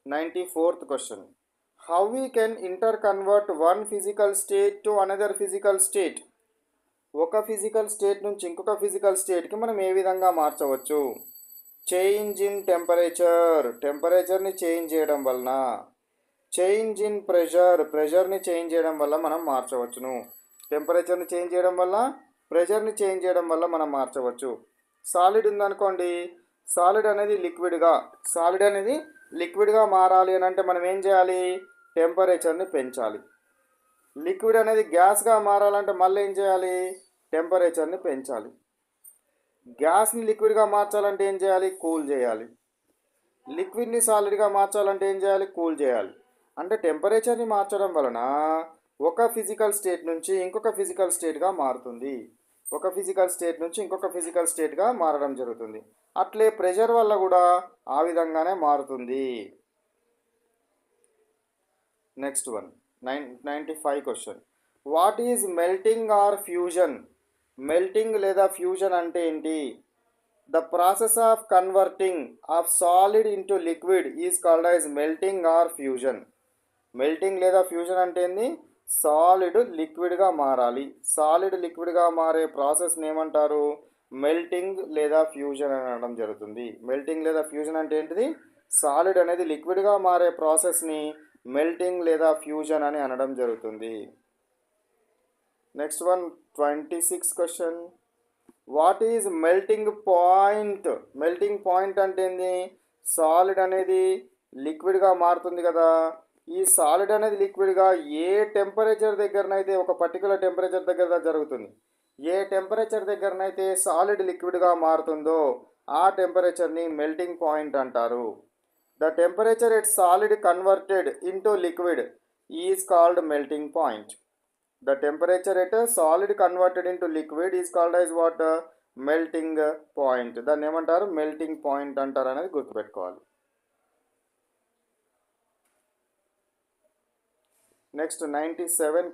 94th question. How we can interconvert one physical state to another physical state? ఒక physical state నుంచి ఇంకొక physical స్టేట్కి మనం ఏ విధంగా మార్చవచ్చు? చేంజ్ ఇన్ టెంపరేచర్ని చేంజ్ చేయడం వలన, చేంజ్ ఇన్ ప్రెషర్ని చేంజ్ చేయడం వల్ల మనం మార్చవచ్చును. టెంపరేచర్ని చేంజ్ చేయడం వల్ల, ప్రెషర్ని చేంజ్ చేయడం వల్ల మనం మార్చవచ్చు. సాలిడ్ ఉందనుకోండి, సాలిడ్ అనేది లిక్విడ్గా మారాలి అని అంటే మనం ఏం చేయాలి? టెంపరేచర్ని పెంచాలి. లిక్విడ్ అనేది గ్యాస్గా మారాలంటే మళ్ళీ ఏం చేయాలి? టెంపరేచర్ని పెంచాలి. గ్యాస్ని లిక్విడ్గా మార్చాలంటే ఏం చేయాలి? కూల్ చేయాలి. లిక్విడ్ని సాలిడ్గా మార్చాలంటే ఏం చేయాలి? కూల్ చేయాలి. అంటే టెంపరేచర్ని మార్చడం వలన ఒక ఫిజికల్ స్టేట్ నుంచి ఇంకొక ఫిజికల్ స్టేట్గా మారుతుంది. ఒక ఫిజికల్ స్టేట్ నుంచి ఇంకొక ఫిజికల్ స్టేట్గా మారడం జరుగుతుంది. అట్లే ప్రెషర్ వల్ల కూడా ఆ విధంగానే మారుతుంది. Next one, 95 question. What is melting or fusion? Melting లేదా ఫ్యూజన్ అంటే ఏంటి? The process of converting of solid into liquid is called as melting or fusion. Melting లేదా ఫ్యూజన్ అంటే ఏంది? సాలిడ్ లిక్విడ్గా మారాలి. సాలిడ్ లిక్విడ్గా మారే ప్రాసెస్ని ఏమంటారు? మెల్టింగ్ లేదా ఫ్యూజన్ అని అనడం జరుగుతుంది. మెల్టింగ్ లేదా ఫ్యూజన్ అంటే ఏంటిది? సాలిడ్ అనేది లిక్విడ్గా మారే ప్రాసెస్ని మెల్టింగ్ లేదా ఫ్యూజన్ అని అనడం జరుగుతుంది. Next one, 26 question. What is melting point? Melting point అంటే ఏంది? సాలిడ్ అనేది లిక్విడ్గా మారుతుంది కదా. ఈ సాలిడ్ అనేది లిక్విడ్గా ఏ టెంపరేచర్ దగ్గరనైతే, ఒక పర్టికులర్ టెంపరేచర్ దగ్గర జరుగుతుంది. ఏ టెంపరేచర్ దగ్గరనైతే సాలిడ్ లిక్విడ్గా మారుతుందో ఆ టెంపరేచర్ని మెల్టింగ్ పాయింట్ అంటారు. The temperature at solid converted into liquid is called melting point. The temperature at a solid converted into liquid is called as what? Melting point. దాన్ని ఏమంటారు? Melting point అంటారు అనేది గుర్తుపెట్టుకోవాలి. Next 97